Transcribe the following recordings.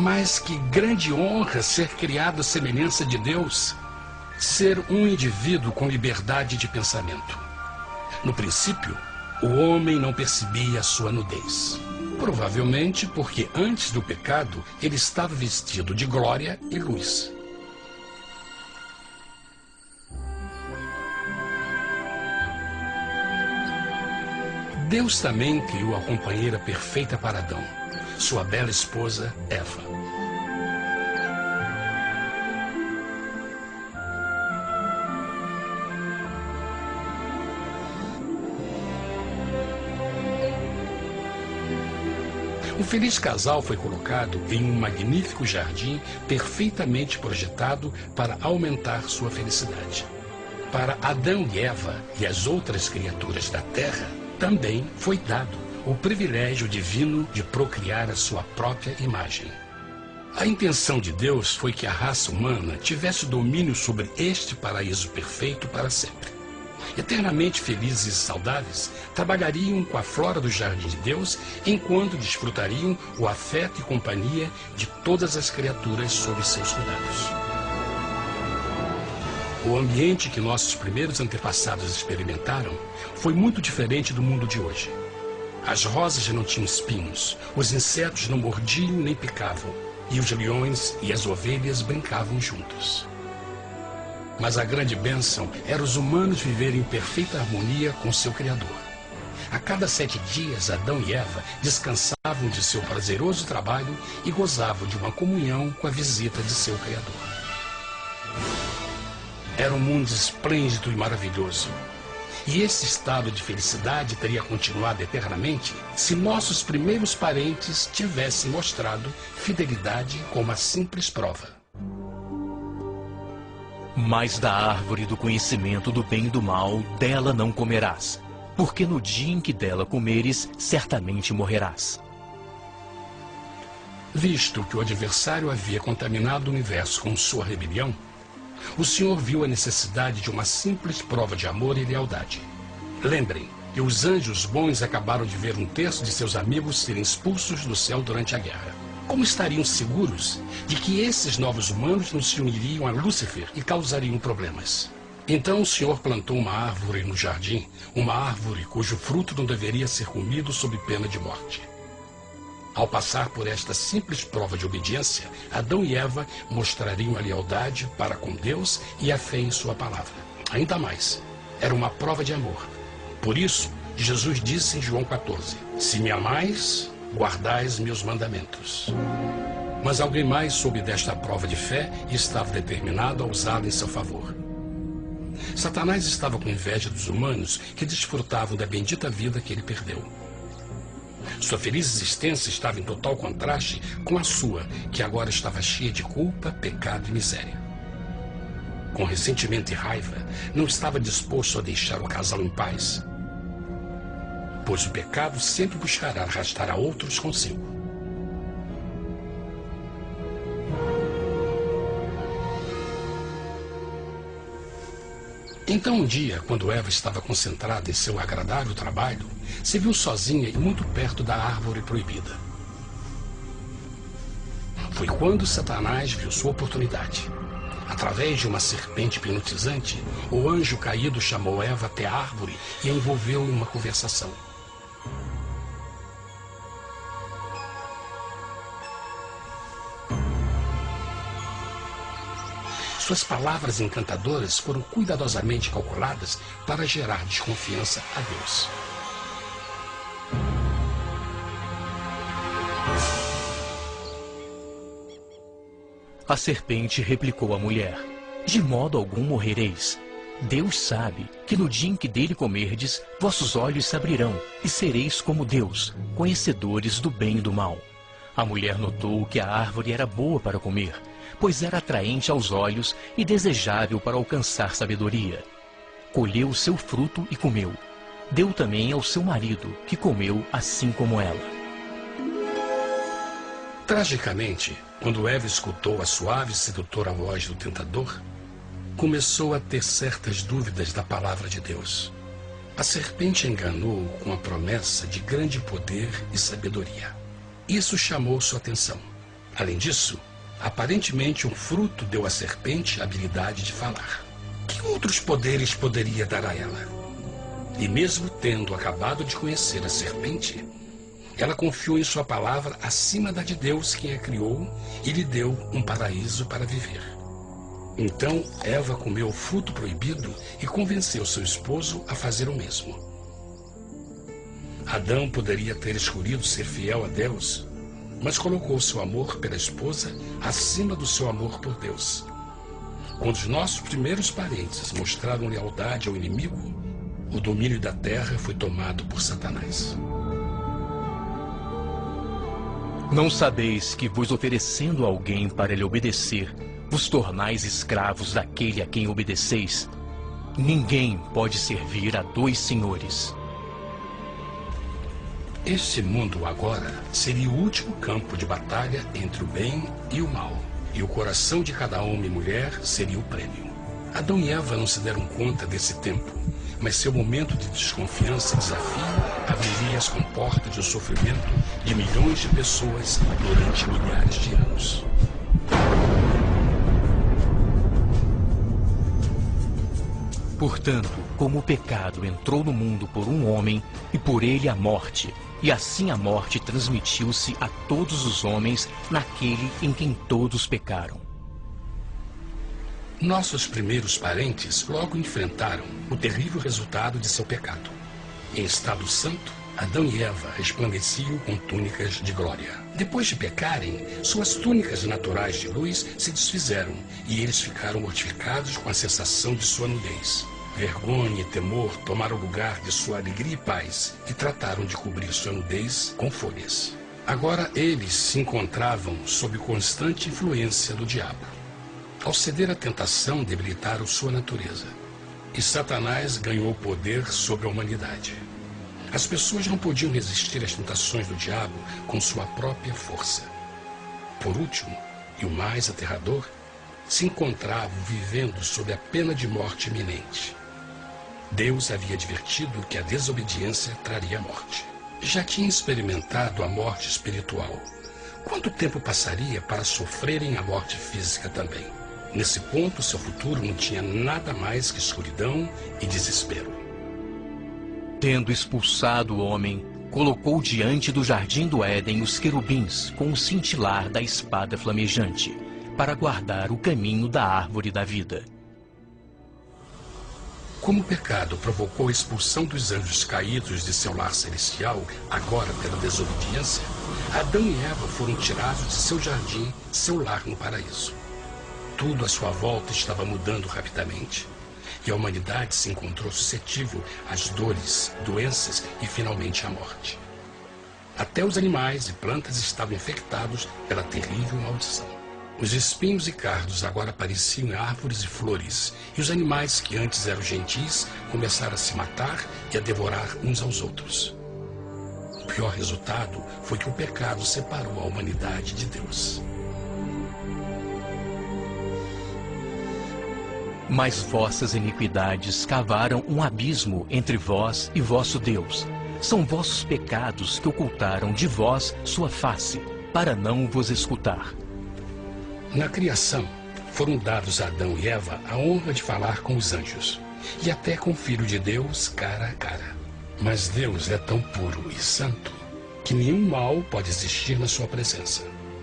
Mas que grande honra ser criado à semelhança de Deus, ser um indivíduo com liberdade de pensamento. No princípio, o homem não percebia a sua nudez. Provavelmente porque antes do pecado ele estava vestido de glória e luz. Deus também criou a companheira perfeita para Adão, sua bela esposa Eva. O feliz casal foi colocado em um magnífico jardim perfeitamente projetado para aumentar sua felicidade. Para Adão e Eva e as outras criaturas da terra, também foi dado o privilégio divino de procriar a sua própria imagem. A intenção de Deus foi que a raça humana tivesse domínio sobre este paraíso perfeito para sempre. Eternamente felizes e saudáveis, trabalhariam com a flora do jardim de Deus, enquanto desfrutariam o afeto e companhia de todas as criaturas sob seus cuidados. O ambiente que nossos primeiros antepassados experimentaram foi muito diferente do mundo de hoje. As rosas não tinham espinhos, os insetos não mordiam nem picavam, e os leões e as ovelhas brincavam juntos. Mas a grande bênção era os humanos viverem em perfeita harmonia com seu Criador. A cada 7 dias, Adão e Eva descansavam de seu prazeroso trabalho e gozavam de uma comunhão com a visita de seu Criador. Era um mundo esplêndido e maravilhoso. E esse estado de felicidade teria continuado eternamente se nossos primeiros parentes tivessem mostrado fidelidade com uma simples prova. Mas da árvore do conhecimento do bem e do mal, dela não comerás, porque no dia em que dela comeres, certamente morrerás. Visto que o adversário havia contaminado o universo com sua rebelião, o Senhor viu a necessidade de uma simples prova de amor e lealdade. Lembrem que os anjos bons acabaram de ver 1/3 de seus amigos serem expulsos do céu durante a guerra. Como estariam seguros de que esses novos humanos não se uniriam a Lúcifer e causariam problemas? Então o Senhor plantou uma árvore no jardim, uma árvore cujo fruto não deveria ser comido sob pena de morte. Ao passar por esta simples prova de obediência, Adão e Eva mostrariam a lealdade para com Deus e a fé em sua palavra. Ainda mais, era uma prova de amor. Por isso, Jesus disse em João 14, se me amais, guardais meus mandamentos. Mas alguém mais soube desta prova de fé e estava determinado a usá-la em seu favor. Satanás estava com inveja dos humanos que desfrutavam da bendita vida que ele perdeu. Sua feliz existência estava em total contraste com a sua, que agora estava cheia de culpa, pecado e miséria. Com ressentimento e raiva, não estava disposto a deixar o casal em paz, pois o pecado sempre buscará arrastar a outros consigo. Então um dia, quando Eva estava concentrada em seu agradável trabalho, se viu sozinha e muito perto da árvore proibida. Foi quando Satanás viu sua oportunidade. Através de uma serpente hipnotizante, o anjo caído chamou Eva até a árvore e a envolveu em uma conversação. Suas palavras encantadoras foram cuidadosamente calculadas para gerar desconfiança a Deus. A serpente replicou à mulher, de modo algum morrereis. Deus sabe que no dia em que dele comerdes, vossos olhos se abrirão, e sereis como Deus, conhecedores do bem e do mal. A mulher notou que a árvore era boa para comer, pois era atraente aos olhos e desejável para alcançar sabedoria. Colheu o seu fruto e comeu. Deu também ao seu marido, que comeu assim como ela. Tragicamente, quando Eva escutou a suave e sedutora voz do tentador, começou a ter certas dúvidas da palavra de Deus. A serpente enganou-o com a promessa de grande poder e sabedoria. Isso chamou sua atenção. Além disso, aparentemente um fruto deu à serpente a habilidade de falar. Que outros poderes poderia dar a ela? E mesmo tendo acabado de conhecer a serpente, ela confiou em sua palavra acima da de Deus, quem a criou, e lhe deu um paraíso para viver. Então Eva comeu o fruto proibido e convenceu seu esposo a fazer o mesmo. Adão poderia ter escolhido ser fiel a Deus, mas colocou seu amor pela esposa acima do seu amor por Deus. Quando os nossos primeiros parentes mostraram lealdade ao inimigo, o domínio da terra foi tomado por Satanás. Não sabeis que, vos oferecendo a alguém para lhe obedecer, vos tornais escravos daquele a quem obedeceis? Ninguém pode servir a dois senhores. Este mundo agora seria o último campo de batalha entre o bem e o mal. E o coração de cada homem e mulher seria o prêmio. Adão e Eva não se deram conta desse tempo, mas seu momento de desconfiança e desafio abriria as comportas do sofrimento de milhões de pessoas durante milhares de anos. Portanto, como o pecado entrou no mundo por um homem, e por ele a morte, e assim a morte transmitiu-se a todos os homens naquele em quem todos pecaram. Nossos primeiros parentes logo enfrentaram o terrível resultado de seu pecado. Em estado santo, Adão e Eva resplandeciam com túnicas de glória. Depois de pecarem, suas túnicas naturais de luz se desfizeram e eles ficaram mortificados com a sensação de sua nudez. Vergonha e temor tomaram lugar de sua alegria e paz e trataram de cobrir sua nudez com folhas. Agora eles se encontravam sob constante influência do diabo. Ao ceder à tentação, debilitaram sua natureza. E Satanás ganhou poder sobre a humanidade. As pessoas não podiam resistir às tentações do diabo com sua própria força. Por último, e o mais aterrador, se encontravam vivendo sob a pena de morte iminente. Deus havia advertido que a desobediência traria a morte. Já tinha experimentado a morte espiritual. Quanto tempo passaria para sofrerem a morte física também? Nesse ponto, seu futuro não tinha nada mais que escuridão e desespero. Tendo expulsado o homem, colocou diante do jardim do Éden os querubins com o cintilar da espada flamejante, para guardar o caminho da árvore da vida. Como o pecado provocou a expulsão dos anjos caídos de seu lar celestial, agora pela desobediência, Adão e Eva foram tirados de seu jardim, seu lar no paraíso. Tudo à sua volta estava mudando rapidamente, e a humanidade se encontrou suscetível às dores, doenças e finalmente à morte. Até os animais e plantas estavam infectados pela terrível maldição. Os espinhos e cardos agora pareciam em árvores e flores, e os animais que antes eram gentis começaram a se matar e a devorar uns aos outros. O pior resultado foi que o pecado separou a humanidade de Deus. Mas vossas iniquidades cavaram um abismo entre vós e vosso Deus. São vossos pecados que ocultaram de vós sua face, para não vos escutar. Na criação, foram dados a Adão e Eva a honra de falar com os anjos, e até com o Filho de Deus cara a cara. Mas Deus é tão puro e santo que nenhum mal pode existir na sua presença.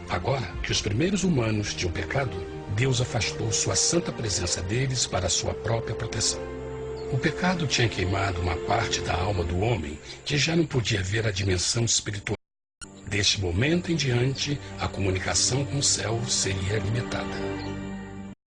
Agora que os primeiros humanos tinham pecado, Deus afastou sua santa presença deles para a sua própria proteção. O pecado tinha queimado uma parte da alma do homem que já não podia ver a dimensão espiritual. Deste momento em diante, a comunicação com o céu seria limitada.